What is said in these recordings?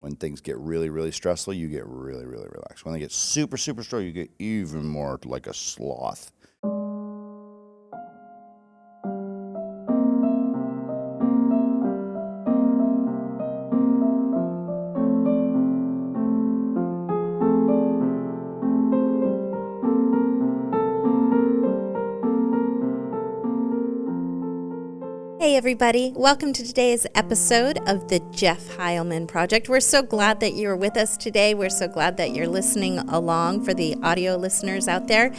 When things get really, really stressful, you get really, really relaxed. When they get super, super stressful, you get even more like a sloth. Hey everybody, welcome to today's episode of the Jeff Heilman Project. We're so glad that you're with us today. We're so glad that you're listening along for the audio listeners out there.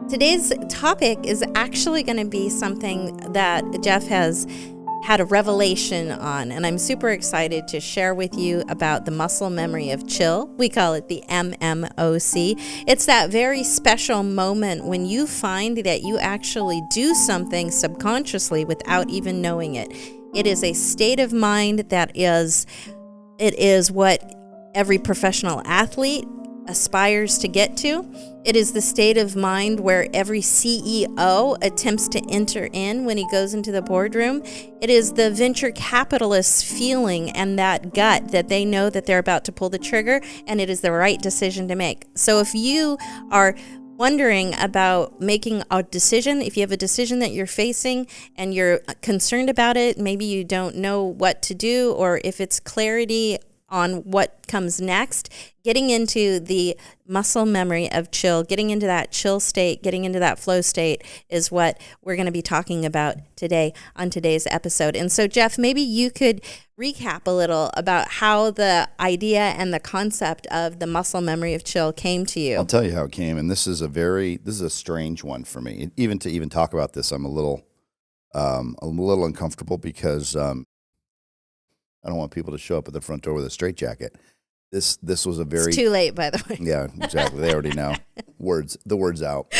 Today's topic is actually going to be something that Jeff has had a revelation on, and I'm super excited to share with you about the muscle memory of chill. We call it the MMOC. It's that very special moment when you find that you actually do something subconsciously without even knowing it. It is a state of mind that is what every professional athlete aspires to get to. It is the state of mind where every CEO attempts to enter in when he goes into the boardroom. It is the venture capitalist's feeling and that gut that they know that they're about to pull the trigger and it is the right decision to make. So if you are wondering about making a decision, if you have a decision that you're facing and you're concerned about it, maybe you don't know what to do, or if it's clarity on what comes next, getting into the muscle memory of chill, getting into that chill state, getting into that flow state is what we're going to be talking about today on today's episode. And so, Jeff, maybe you could recap a little about how the idea and the concept of the muscle memory of chill came to you. I'll tell you how it came, and this is a strange one for me. Even to talk about this, I'm a little uncomfortable because I don't want people to show up at the front door with a straitjacket. This was a very... It's too late, by the way. Yeah, exactly. They already know. The word's out.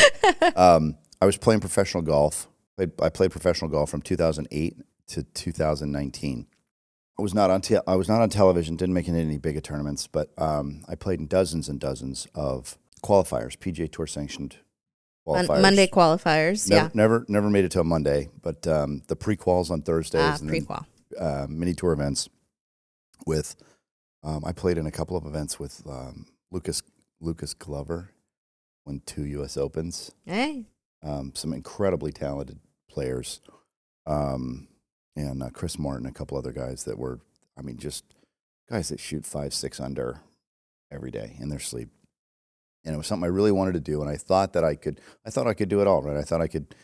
I was playing professional golf. I played professional golf from 2008 to 2019. I was not on television, didn't make it in any big tournaments, but I played in dozens and dozens of qualifiers, PGA Tour sanctioned qualifiers. Monday qualifiers, Never made it to a Monday, but the pre-quals on Thursdays. And pre-qual. Mini tour events with, I played in a couple of events with Lucas Glover, won 2 U.S. Opens. Hey. Some incredibly talented players, and Chris Martin, a couple other guys that were, just guys that shoot 5-6 under every day in their sleep. And it was something I really wanted to do, and I thought I could do it all, right? I thought I could,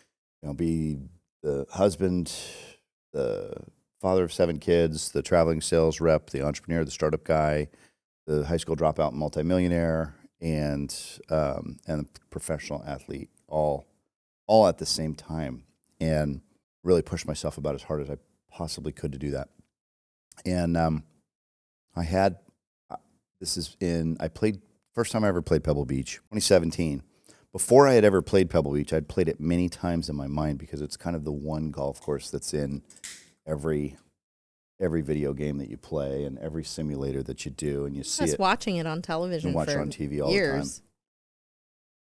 be the husband, the father of 7 kids, the traveling sales rep, the entrepreneur, the startup guy, the high school dropout multimillionaire, and the professional athlete, all at the same time, and really pushed myself about as hard as I possibly could to do that. And I played, first time I ever played Pebble Beach, 2017. Before I had ever played Pebble Beach, I'd played it many times in my mind because it's kind of the one golf course that's in every video game that you play and every simulator that you do, and you see it. Watching it on television and watch for it on TV all years. the time.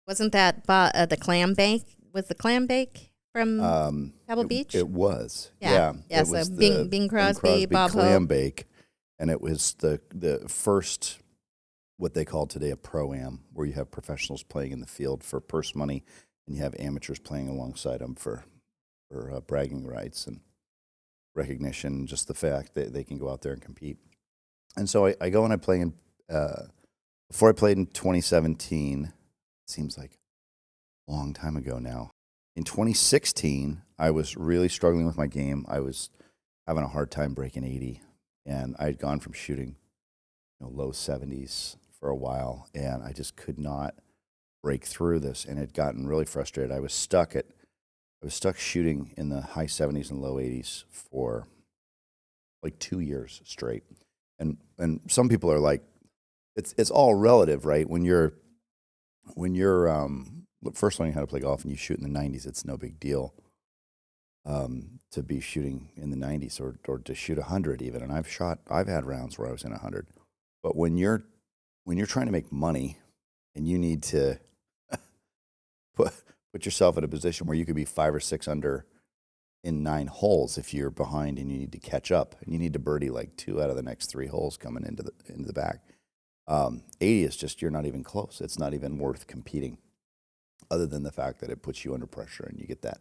Wasn't that the clam bake? Was the clam bake from Pebble Beach? It was. Yeah. It So was Bing Crosby, Bob clam Hope. bake, and it was the first, what they call today a pro-am, where you have professionals playing in the field for purse money, and you have amateurs playing alongside them for bragging rights and recognition, just the fact that they can go out there and compete. And so I go and I play before I played in 2017, it seems like a long time ago now. In 2016, I was really struggling with my game. I was having a hard time breaking 80, and I had gone from shooting low 70s for a while, and I just could not break through this, and it had gotten really frustrated. I was stuck shooting in the high 70s and low 80s for like 2 years straight. And some people are like, it's all relative, right? When you're first learning how to play golf and you shoot in the 90s, it's no big deal to be shooting in the 90s or to shoot 100 even. And I've had rounds where I was in 100. But when you're trying to make money and you need to put yourself in a position where you could be 5 or 6 under in 9 holes if you're behind and you need to catch up, and you need to birdie like 2 out of the next 3 holes coming into the back. 80 is just, you're not even close. It's not even worth competing, other than the fact that it puts you under pressure, and you get that.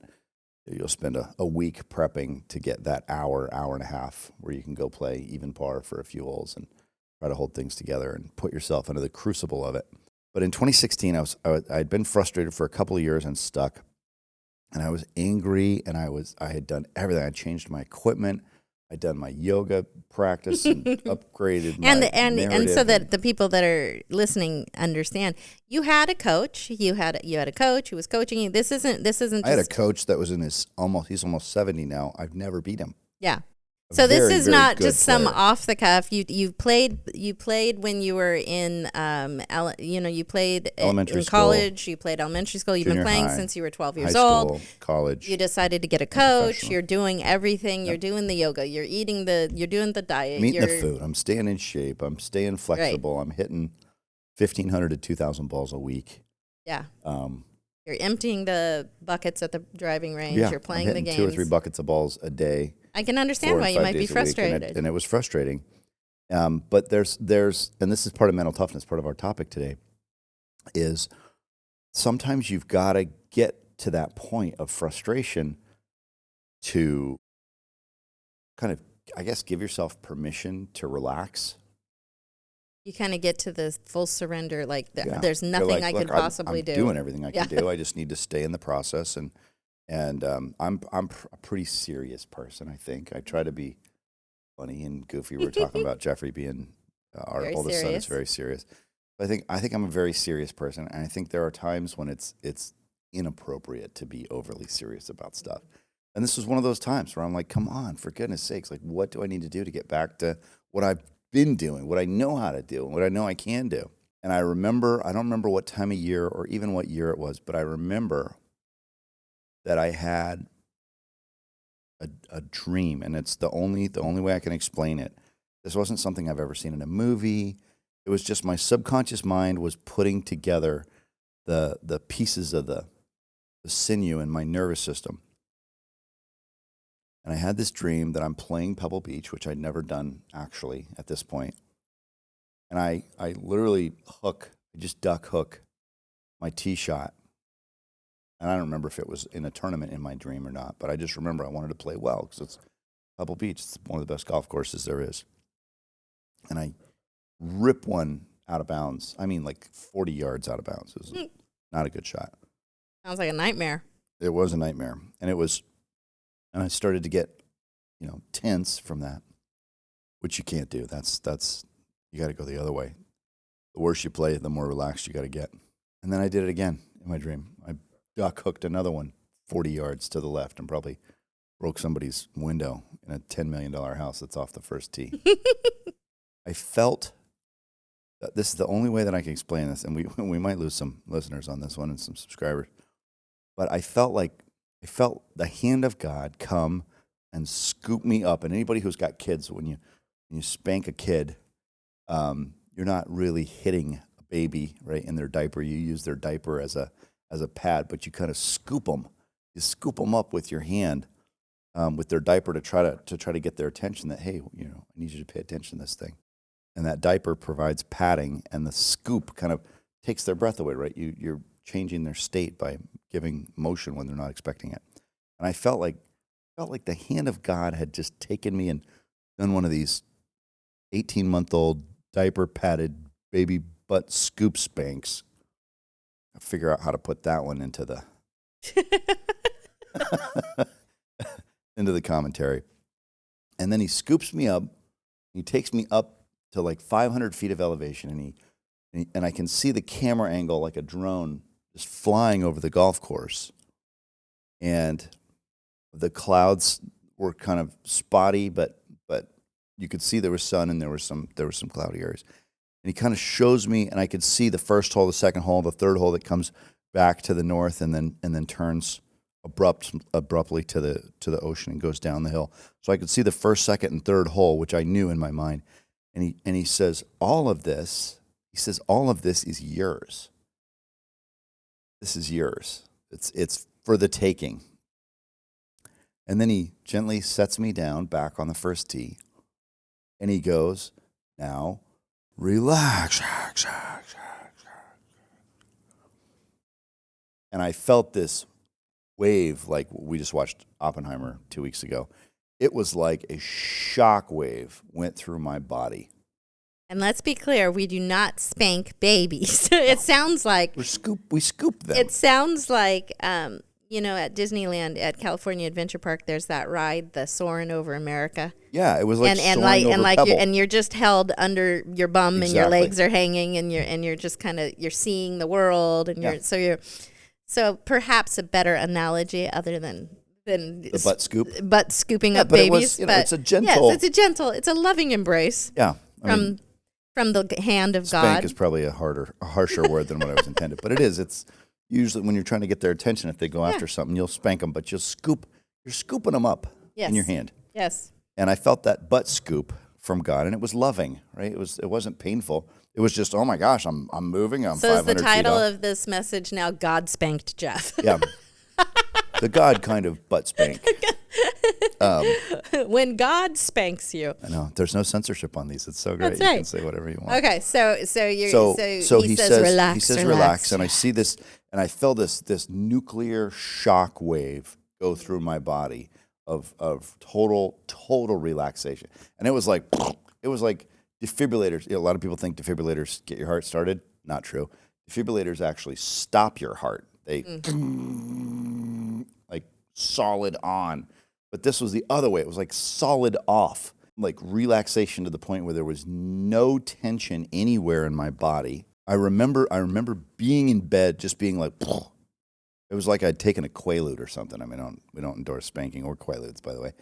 You'll spend a week prepping to get that hour and a half where you can go play even par for a few holes and try to hold things together and put yourself into the crucible of it. But in 2016, I'd been frustrated for a couple of years and stuck, and I was angry, and I had done everything. I changed my equipment. I'd done my yoga practice and upgraded my and so that the people that are listening understand, you had a coach. You had a coach who was coaching you. This isn't. I had a coach that was he's almost 70 now. I've never beat him. Yeah. So this is not just some player. off the cuff. You played when you were in you played Elementary in school, college. You played elementary school. You've been junior playing high, since you were 12 years high old. school, college. You decided to get a coach. Professional. You're doing everything. You're doing the yoga. You're doing the diet. I'm eating the food. I'm staying in shape. I'm staying flexible. Right. I'm hitting 1,500 to 2,000 balls a week. Yeah. You're emptying the buckets at the driving range. Yeah, You're playing I'm the hitting games. 2 or 3 buckets of balls a day. I can understand 4 why and you 5 might be days a week, frustrated. and it was frustrating. But there's and this is part of mental toughness. Part of our topic today is sometimes you've got to get to that point of frustration to kind of, I guess, give yourself permission to relax. You kind of get to the full surrender, like Yeah. there's You're nothing like, I "Look, could possibly I'm do. doing everything I can Yeah. do. I just need to stay in the process." And I'm a pretty serious person. I think I try to be funny and goofy. We were talking about Jeffrey being our Very oldest son is serious. very serious. But I think I'm a very serious person, and I think there are times when it's inappropriate to be overly serious about stuff. And this was one of those times where I'm like, come on, for goodness sakes, like, what do I need to do to get back to what I've been doing, what I know how to do, and what I know I can do? And I don't remember what time of year or even what year it was, but I remember that I had a dream, and it's the only way I can explain it. This wasn't something I've ever seen in a movie. It was just my subconscious mind was putting together the pieces of the sinew in my nervous system. And I had this dream that I'm playing Pebble Beach, which I'd never done actually at this point. And I literally just duck hook my tee shot. And I don't remember if it was in a tournament in my dream or not, but I just remember I wanted to play well because it's Pebble Beach. It's one of the best golf courses there is. And I rip one out of bounds. I mean, like 40 yards out of bounds. It was not a good shot. Sounds like a nightmare. It was a nightmare. And I started to get, tense from that, which you can't do. That's you got to go the other way. The worse you play, the more relaxed you got to get. And then I did it again in my dream. I duck hooked another one 40 yards to the left and probably broke somebody's window in a $10 million house that's off the first tee. I felt that this is the only way that I can explain this, and we might lose some listeners on this one and some subscribers, but I felt the hand of God come and scoop me up. And anybody who's got kids, when you spank a kid, you're not really hitting a baby right in their diaper. You use their diaper as a pad, but you kind of scoop them. You scoop them up with your hand, with their diaper to try to get their attention. That, hey, I need you to pay attention to this thing. And that diaper provides padding, and the scoop kind of takes their breath away. Right, you're changing their state by giving motion when they're not expecting it. And I felt like the hand of God had just taken me and done one of these 18-month-old diaper padded baby butt scoop spanks. I figure out how to put that one into the into the commentary. And then he scoops me up. He takes me up to like 500 feet of elevation, and I can see the camera angle like a drone just flying over the golf course. And the clouds were kind of spotty, but you could see there was sun and there were some cloudy areas. And he kind of shows me, and I could see the first hole, the second hole, the third hole that comes back to the north and then turns abruptly to the ocean and goes down the hill. So I could see the first, second, and third hole, which I knew in my mind. And he says, all of this is yours. This is yours. It's for the taking. And then he gently sets me down back on the first tee. And he goes, now relax. And I felt this wave, like we just watched Oppenheimer 2 weeks ago. It was like a shock wave went through my body. And let's be clear, we do not spank babies. It sounds like we scoop them. It sounds like at Disneyland at California Adventure Park, there's that ride, the Soarin' Over America. Yeah, it was like soaring over Pebble. You're just held under your bum and your legs are hanging and you're just kind of you're seeing the world and so perhaps a better analogy other than the butt scooping up babies. But it's a gentle. Yes, it's a loving embrace. Yeah, from the hand of God. Spank is probably a harsher word than what I was intended, but it is. It's usually when you're trying to get their attention, if they go after something, you'll spank them, but you're scooping them up in your hand. Yes. And I felt that butt scoop from God, and it was loving, right? It wasn't painful. It was just, oh my gosh, I'm moving. I'm 500 feet off. So is the title of this message now God Spanked Jeff? Yeah. The God kind of butt spank. When God spanks you. I know. There's no censorship on these. It's so great. That's right. You can say whatever you want. Okay, so he says relax. He says relax, and I see this, and I feel this nuclear shock wave go through my body of total relaxation, and it was like defibrillators. A lot of people think defibrillators get your heart started. Not true. Defibrillators actually stop your heart. They like solid on. But this was the other way. It was like solid off, like relaxation to the point where there was no tension anywhere in my body. I remember being in bed, just being like, it was like I'd taken a Quaalude or something. I mean, we don't endorse spanking or Quaaludes, by the way.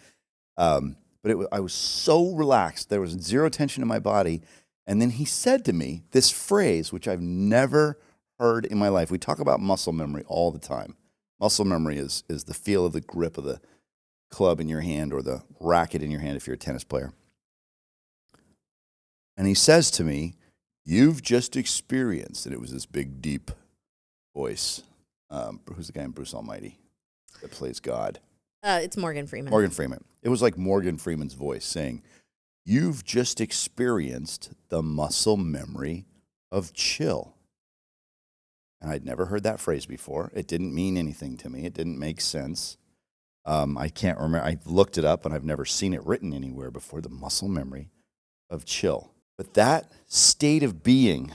But I was so relaxed. There was zero tension in my body. And then he said to me this phrase, which I've never heard in my life. We talk about muscle memory all the time. Muscle memory is the feel of the grip of the club in your hand or the racket in your hand if you're a tennis player. And he says to me, you've just experienced, and it was this big, deep voice. Who's the guy in Bruce Almighty that plays God? It's Morgan Freeman. Morgan Freeman. It was like Morgan Freeman's voice saying, you've just experienced the muscle memory of chill. And I'd never heard that phrase before. It didn't mean anything to me. It didn't make sense. I can't remember. I looked it up, and I've never seen it written anywhere before, the muscle memory of chill. But that state of being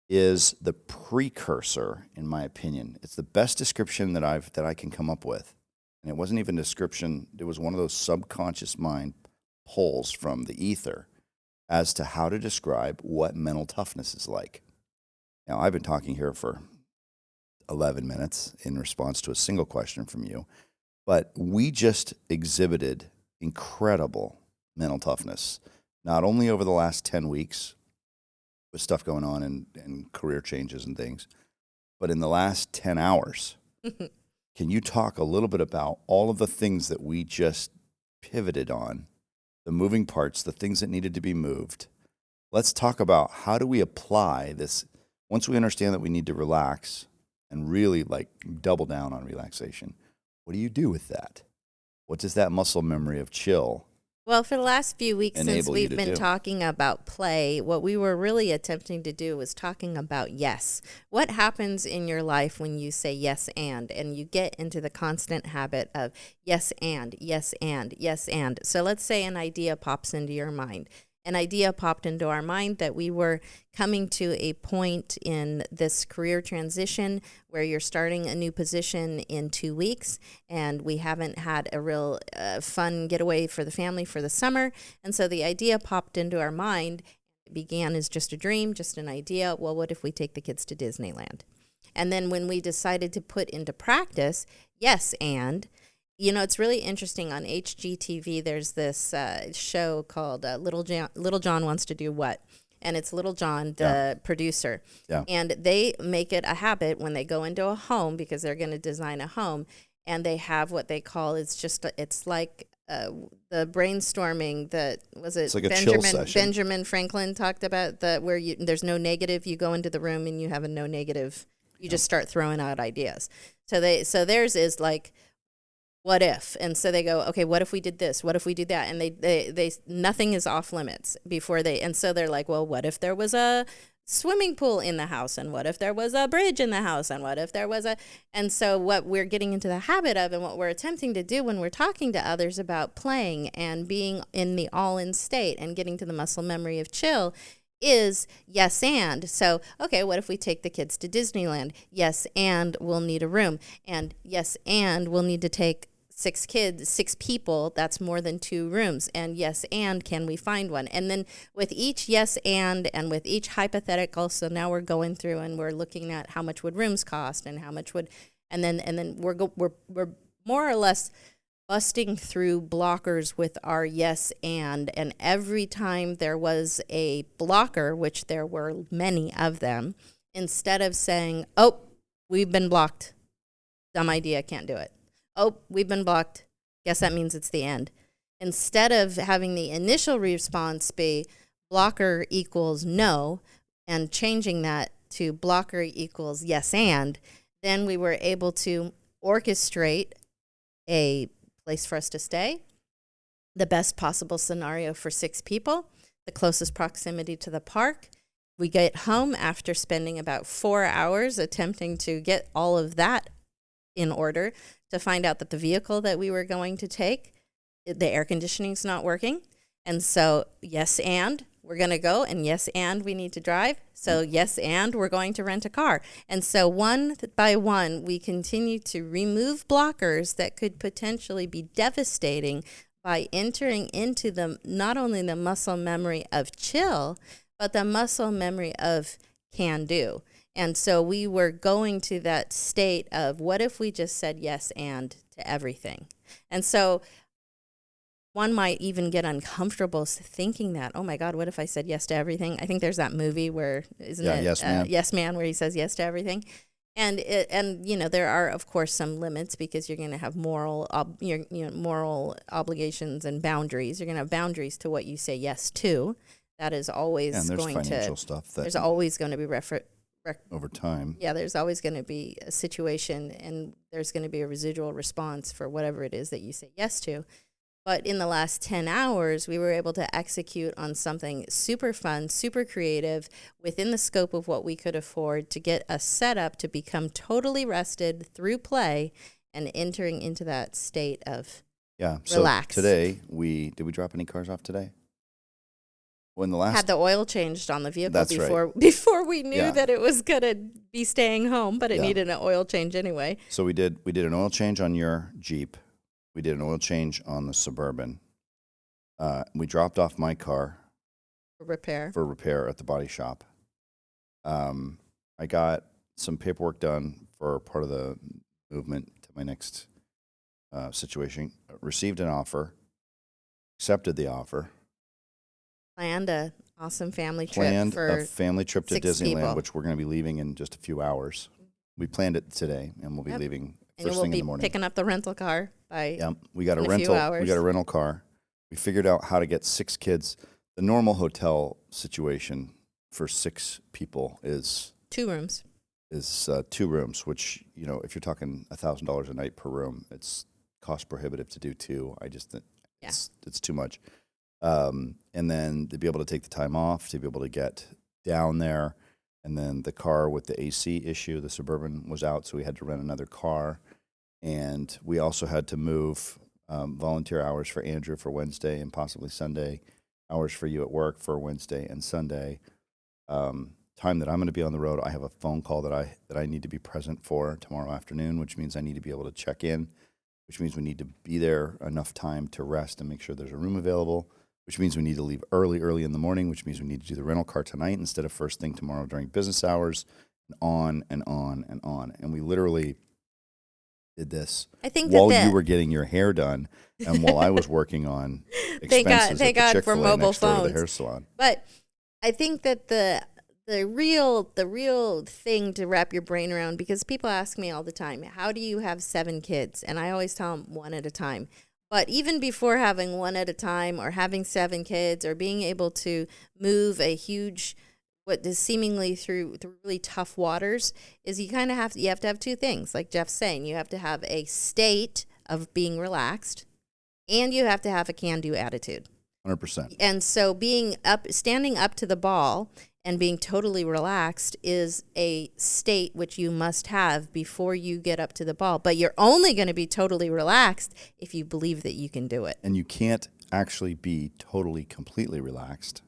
is the precursor, in my opinion. It's the best description that I can come up with. And it wasn't even a description. It was one of those subconscious mind pulls from the ether as to how to describe what mental toughness is like. Now, I've been talking here for 11 minutes in response to a single question from you. But we just exhibited incredible mental toughness, not only over the last 10 weeks with stuff going on and career changes and things, but in the last 10 hours. Can you talk a little bit about all of the things that we just pivoted on, the moving parts, the things that needed to be moved? Let's talk about how do we apply this once we understand that we need to relax and really like double down on relaxation. What do you do with that? What does that muscle memory of chill Well, for the last few weeks since we've been do? talking about play, what we were really attempting to do was talking about yes. What happens in your life when you say yes and you get into the constant habit of yes and, yes and, yes and. So let's say an idea pops into your mind. An idea popped into our mind that we were coming to a point in this career transition where you're starting a new position in 2 weeks, and we haven't had a real fun getaway for the family for the summer. And so the idea popped into our mind. It began as just a dream, just an idea. Well, what if we take the kids to Disneyland? And then when we decided to put into practice, yes, and you know, it's really interesting. On HGTV, there's this show called Little John Wants to Do What? And it's Little John, the producer. Yeah. And they make it a habit when they go into a home, because they're going to design a home, and they have what they call, it's like the brainstorming that, was it like a chill session. Benjamin Franklin talked about, where there's no negative. You go into the room and you have a no negative. You just start throwing out ideas. So theirs is like, what if? And so they go, okay, what if we did this? What if we do that? And they nothing is off limits before and so they're like, well, what if there was a swimming pool in the house? And what if there was a bridge in the house? And what if there was and so what we're getting into the habit of and what we're attempting to do when we're talking to others about playing and being in the all-in state and getting to the muscle memory of chill is yes and. So, okay, what if we take the kids to Disneyland? Yes, and we'll need a room. And yes, and we'll need to take 6 kids, 6 people, that's more than 2 rooms. And yes, and can we find one? And then with each yes and with each hypothetical, so now we're going through and we're looking at how much would rooms cost and how much would, and then we're more or less busting through blockers with our yes and every time there was a blocker, which there were many of them, instead of saying, oh, we've been blocked, dumb idea, can't do it. Oh, we've been blocked. Guess that means it's the end. Instead of having the initial response be blocker equals no and changing that to blocker equals yes and, then we were able to orchestrate a place for us to stay, the best possible scenario for 6 people, the closest proximity to the park. We get home after spending about 4 hours attempting to get all of that in order to find out that the vehicle that we were going to take, the air conditioning's not working. And so, yes, and we're going to go, and yes, and we need to drive. So, yes, and we're going to rent a car. And so one by one, we continue to remove blockers that could potentially be devastating by entering into not only the muscle memory of chill, but the muscle memory of can do. And so we were going to that state of what if we just said yes and to everything? And so one might even get uncomfortable thinking that, oh my God, what if I said yes to everything? I think there's that movie where, isn't it? Yes, Man. Yes Man, where he says yes to everything. And there are, of course, some limits because you're going to have moral obligations and boundaries. You're going to have boundaries to what you say yes to. That is always and there's going financial stuff that there's always going to be over time. Yeah, there's always going to be a situation and there's going to be a residual response for whatever it is that you say yes to. But in the last 10 hours, we were able to execute on something super fun, super creative, within the scope of what we could afford to get us set up to become totally rested through play and entering into that state of relax. So today, did we drop any cars off today? When the last had the oil changed on the vehicle That's before we knew that it was going to be staying home, but it needed an oil change anyway. So we did an oil change on your Jeep. We did an oil change on the Suburban. We dropped off my car for repair at the body shop. I got some paperwork done for part of the movement to my next situation. Received an offer, accepted the offer. Planned a awesome family trip Planned a family trip to 6 Disneyland, people. which we're going to be leaving in just a few hours. We planned it today, and we'll be leaving and first we'll thing be in the morning. picking up the rental car by we got a in rental. few hours. We got a rental car. We figured out how to get 6 kids. The normal hotel situation for 6 people is 2 rooms. 2 rooms, which, if you're talking $1,000 a night per room, it's cost prohibitive to do 2. I just think it's too much. And then to be able to take the time off, to be able to get down there, and then the car with the AC issue, the Suburban was out, so we had to rent another car. And we also had to move volunteer hours for Andrew for Wednesday and possibly Sunday, hours for you at work for Wednesday and Sunday. Time that I'm going to be on the road, I have a phone call that I need to be present for tomorrow afternoon, which means I need to be able to check in, which means we need to be there enough time to rest and make sure there's a room available, which means we need to leave early in the morning, which means we need to do the rental car tonight instead of first thing tomorrow during business hours, and on and on and on. And we literally did this while you were getting your hair done and while I was working on expenses thank at the God for Chick-fil-A mobile next door to the phones. hair salon. But I think that the real thing to wrap your brain around, because people ask me all the time, how do you have 7 kids? And I always tell them 1 at a time. But even before having 1 at a time or having 7 kids or being able to move a huge, what is seemingly through really tough waters, is you have to have 2 things. Like Jeff's saying, you have to have a state of being relaxed, and you have to have a can-do attitude. 100%. And so standing up to the ball and being totally relaxed is a state which you must have before you get up to the ball. But you're only going to be totally relaxed if you believe that you can do it. And you can't actually be totally, completely relaxed.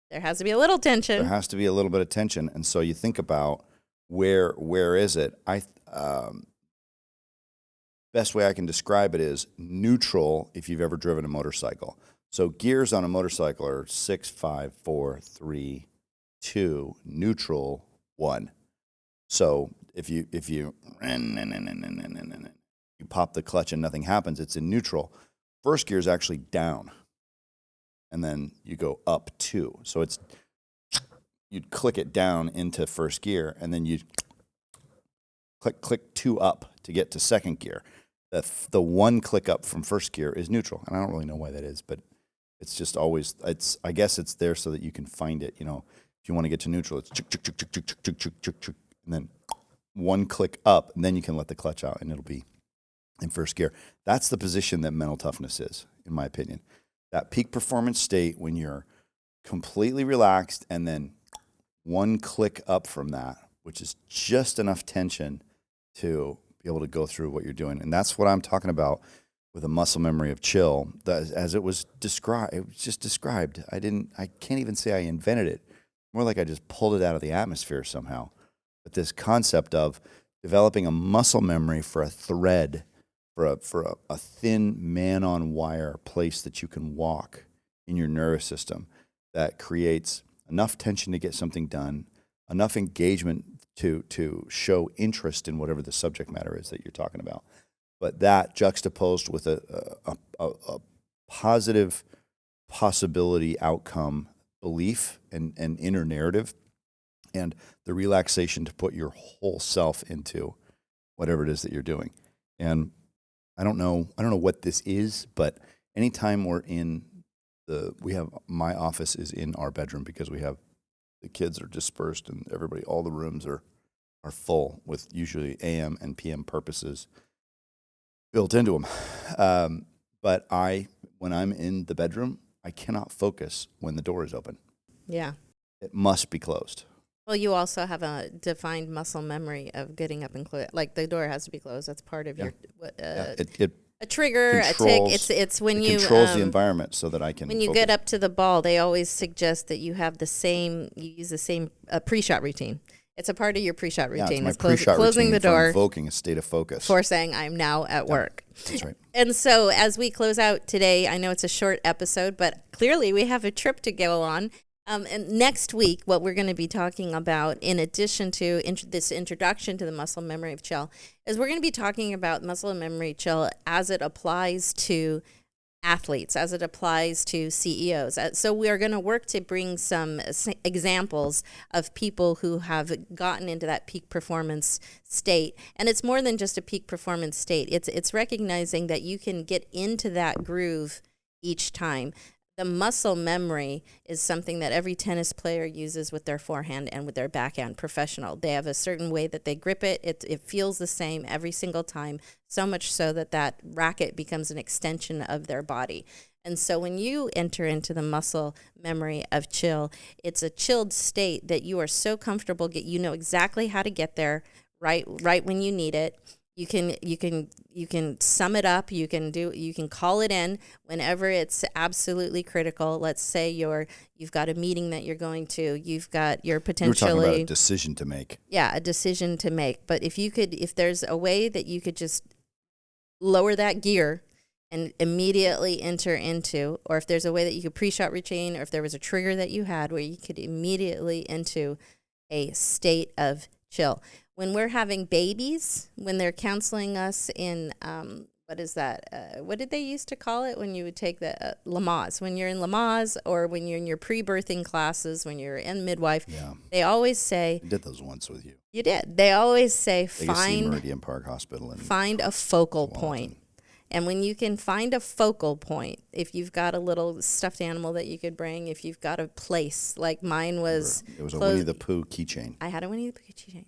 There has to be a little tension. There has to be a little bit of tension. And so you think about where is it? Best way I can describe it is neutral if you've ever driven a motorcycle. So gears on a motorcycle are 6, 5, 4, 3, 2, neutral, 1. So if you pop the clutch and nothing happens, it's in neutral. First gear is actually down, and then you go up 2. So you'd click it down into first gear, and then you'd click 2 up to get to second gear. The one click up from first gear is neutral, and I don't really know why that is, but it's just always, I guess it's there so that you can find it. You know, if you want to get to neutral, it's and then one click up, and then you can let the clutch out, and it'll be in first gear. That's the position that mental toughness is, in my opinion. That peak performance state when you're completely relaxed, and then one click up from that, which is just enough tension to be able to go through what you're doing. And that's what I'm talking about with a muscle memory of chill. As it was described, it was just described. I can't even say I invented it. More like I just pulled it out of the atmosphere somehow. But this concept of developing a muscle memory for a thread, for a thin man-on-wire place that you can walk in your nervous system that creates enough tension to get something done, enough engagement to show interest in whatever the subject matter is that you're talking about. But that juxtaposed with a positive possibility outcome belief and inner narrative, and the relaxation to put your whole self into whatever it is that you're doing. And I don't know what this is, but anytime we're my office is in our bedroom because the kids are dispersed and all the rooms are full with usually AM and PM purposes built into them. But when I'm in the bedroom, I cannot focus when the door is open. Yeah. It must be closed. Well, you also have a defined muscle memory of getting up and close. Like the door has to be closed. That's part of your a trigger, a tick. It's when you controls the environment so that I can. When you get up to the ball, they always suggest that you have you use the same pre-shot routine. It's a part of your pre-shot routine. Yeah, it's my pre-shot closing routine the door, invoking a state of focus, for saying I'm now at work. That's right. And so as we close out today, I know it's a short episode, but clearly we have a trip to go on. And next week, what we're going to be talking about, in addition to this introduction to the muscle memory of chill, is we're going to be talking about muscle memory chill as it applies to athletes, as it applies to CEOs. So we are going to work to bring some examples of people who have gotten into that peak performance state. And it's more than just a peak performance state. It's recognizing that you can get into that groove each time. The muscle memory is something that every tennis player uses with their forehand and with their backhand professional. They have a certain way that they grip it. It feels the same every single time, so much so that racket becomes an extension of their body. And so when you enter into the muscle memory of chill, it's a chilled state that you are so comfortable, you know exactly how to get there right when you need it. You can sum it up. You can call it in whenever it's absolutely critical. Let's say you've got a meeting that you're going to. You've got your potentially. You're talking about a decision to make. Yeah, a decision to make. But if there's a way that you could just lower that gear and immediately enter into, or if there's a way that you could pre-shot routine, or if there was a trigger that you had where you could immediately into a state of chill. When we're having babies, when they're counseling us in, what is that? What did they used to call it when you would take the Lamaze? When you're in Lamaze, or when you're in your pre-birthing classes, when you're in midwife, they always say. I did those once with you. You did. They always say find Meridian Park Hospital and find a focal point. And when you can find a focal point, if you've got a little stuffed animal that you could bring, if you've got a place, like mine was. It was a Winnie the Pooh keychain. I had a Winnie the Pooh keychain.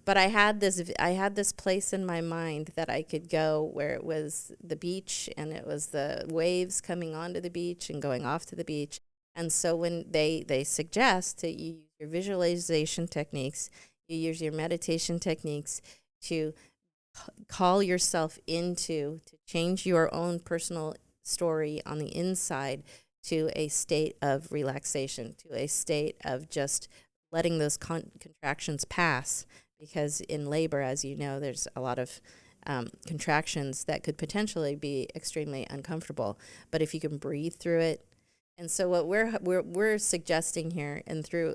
But I had this place in my mind that I could go where it was the beach and it was the waves coming onto the beach and going off to the beach. And so when they suggest that you use your visualization techniques, you use your meditation techniques to call yourself to change your own personal story on the inside to a state of relaxation, to a state of just letting those contractions pass. Because in labor, as you know, there's a lot of contractions that could potentially be extremely uncomfortable. But if you can breathe through it, and so what we're suggesting here, and through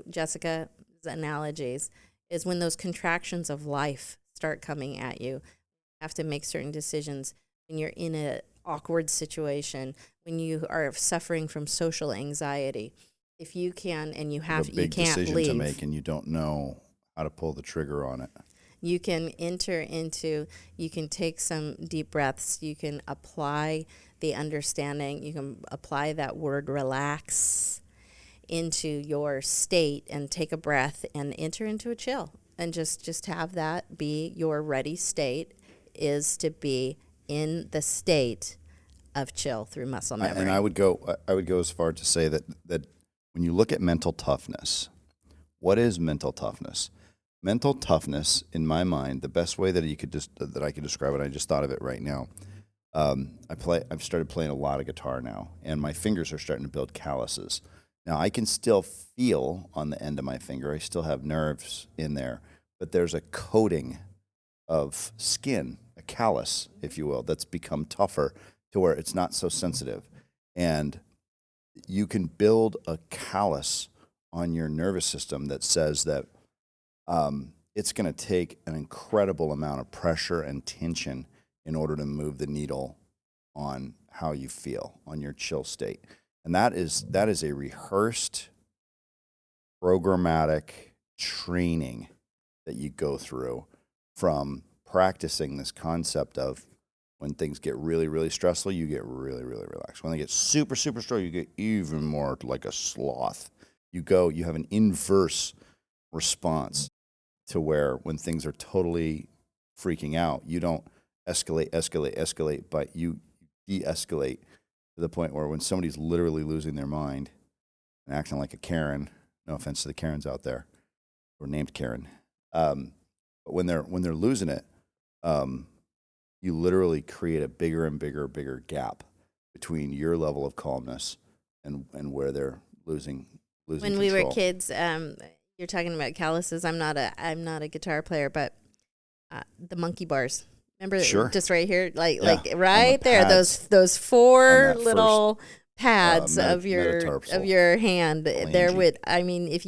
Jessica's analogies, is when those contractions of life start coming at you, you have to make certain decisions when you're in an awkward situation, when you are suffering from social anxiety. If you can, and you can't leave. A big decision to make, and you don't know how to pull the trigger on it. You can you can take some deep breaths. You can apply the understanding. You can apply that word relax into your state and take a breath and enter into a chill. And just have that be your ready state, is to be in the state of chill through muscle memory. And I would go as far to say that when you look at mental toughness, what is mental toughness? Mental toughness, in my mind, the best way that I could describe it, I just thought of it right now. I've started playing a lot of guitar now, and my fingers are starting to build calluses. Now I can still feel on the end of my finger. I still have nerves in there, but there's a coating of skin, a callus, if you will, that's become tougher to where it's not so sensitive. And you can build a callus on your nervous system that says that it's going to take an incredible amount of pressure and tension in order to move the needle on how you feel, on your chill state. And that is a rehearsed, programmatic training that you go through from practicing this concept of when things get really, really stressful, you get really, really relaxed. When they get super, super stressful, you get even more like a sloth. You have an inverse response to where when things are totally freaking out, you don't escalate, but you de-escalate to the point where when somebody's literally losing their mind and acting like a Karen, no offense to the Karens out there, or named Karen, but when they're losing it, you literally create a bigger and bigger gap between your level of calmness and where they're losing when control. We were kids, you're talking about calluses. I'm not a guitar player, but the monkey bars. Remember, sure. Just right here, like right there, those four little pads of metatarsal your hand. phalange. There would, I mean, if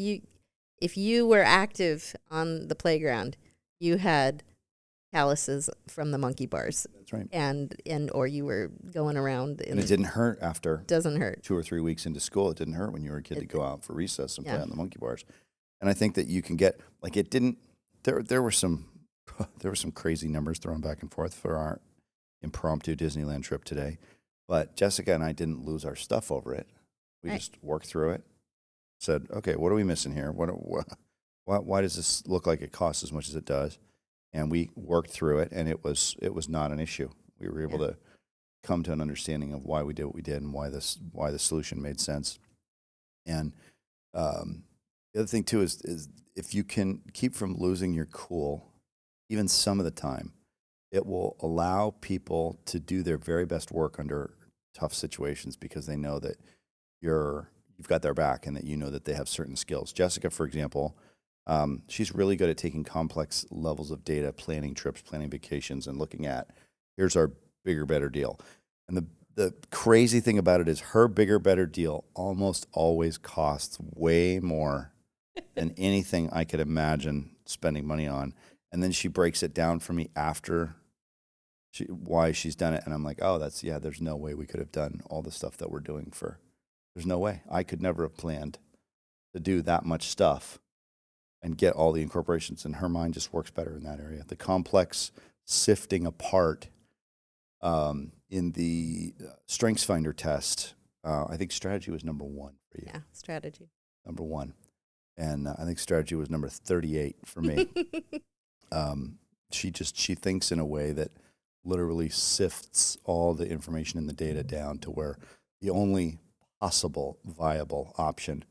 you were active on the playground, you had calluses from the monkey bars. That's right. And or you were going around. And it didn't hurt after. Doesn't hurt. 2 or 3 weeks into school. It didn't hurt when you were a kid to go out for recess and play on the monkey bars. And I think that you can get, like, it didn't, there were some crazy numbers thrown back and forth for our impromptu Disneyland trip today. But Jessica and I didn't lose our stuff over it. We just worked through it. Said, okay, what are we missing here? Why does this look like it costs as much as it does? And we worked through it, and it was not an issue. We were able to come to an understanding of why we did what we did and why the solution made sense. And the other thing too is if you can keep from losing your cool, even some of the time, it will allow people to do their very best work under tough situations because they know that you've got their back and that you know that they have certain skills. Jessica, for example, she's really good at taking complex levels of data, planning trips, planning vacations, and looking at, here's our bigger, better deal. And the crazy thing about it is her bigger, better deal almost always costs way more than anything I could imagine spending money on. And then she breaks it down for me after why she's done it. And I'm like, oh, there's no way we could have done all the stuff that we're doing there's no way. I could never have planned to do that much stuff and get all the incorporations. And her mind just works better in that area. The complex sifting apart in the Strengths Finder test, I think strategy was number one for you. Yeah, strategy. Number one. And I think strategy was number 38 for me. She thinks in a way that literally sifts all the information in the data down to where the only possible viable option,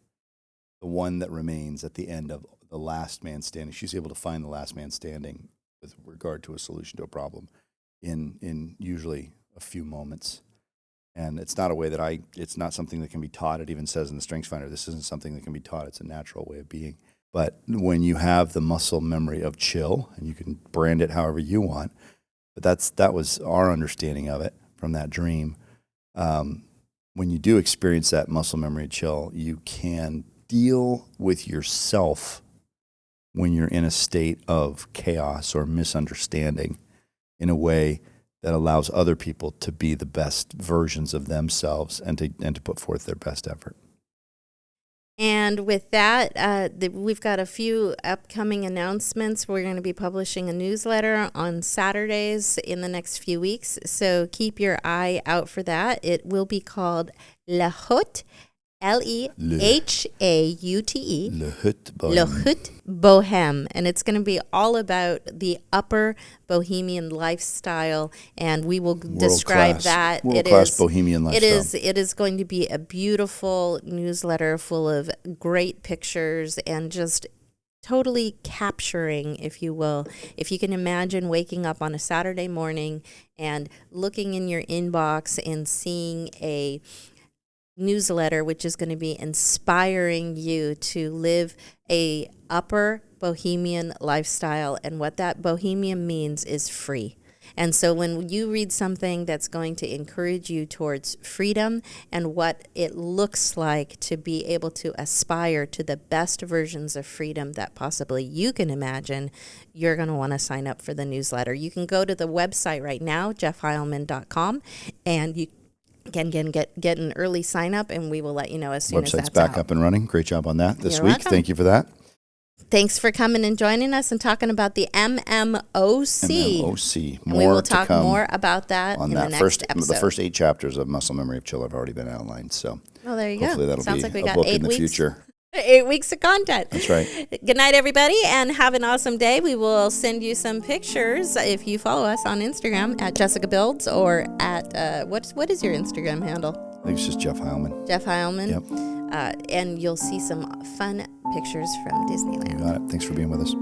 the one that remains at the end of the last man standing, she's able to find the last man standing with regard to a solution to a problem in usually a few moments. And it's not a way that it's not something that can be taught. It even says in the Strengths Finder, this isn't something that can be taught. It's a natural way of being. But when you have the muscle memory of chill, and you can brand it however you want, but that was our understanding of it from that dream. When you do experience that muscle memory of chill, you can deal with yourself when you're in a state of chaos or misunderstanding in a way that allows other people to be the best versions of themselves and to put forth their best effort. And with that, we've got a few upcoming announcements. We're going to be publishing a newsletter on Saturdays in the next few weeks, so keep your eye out for that. It will be called Le Haute, Lehaute, Le Haute Bohème, and it's going to be all about the upper bohemian lifestyle, and we will describe that. World-class bohemian lifestyle. It is going to be a beautiful newsletter full of great pictures and just totally capturing, if you will. If you can imagine waking up on a Saturday morning and looking in your inbox and seeing a newsletter which is going to be inspiring you to live a upper bohemian lifestyle, and what that bohemian means is free. And so when you read something that's going to encourage you towards freedom and what it looks like to be able to aspire to the best versions of freedom that possibly you can imagine, you're going to want to sign up for the newsletter. You can go to the website right now, jeffheilman.com, and you can get an early sign up, and we will let you know as soon as that's Website's back out. up and running. Great job on that this You're week. welcome. Thank you for that. Thanks for coming and joining us and talking about the MMOC. MMOC. And we will to talk come more about that on in that the next episode. The first 8 chapters of Muscle Memory of Chill have already been outlined. So well, there you hopefully go. that'll Sounds be like we a got book 8 in the weeks. future. 8 weeks of content. That's right. Good night, everybody, and have an awesome day. We will send you some pictures if you follow us on Instagram at Jessica Builds, or at what is your Instagram handle? I think it's just Jeff Heilman. Jeff Heilman. Yep. And you'll see some fun pictures from Disneyland. You got it. Thanks for being with us.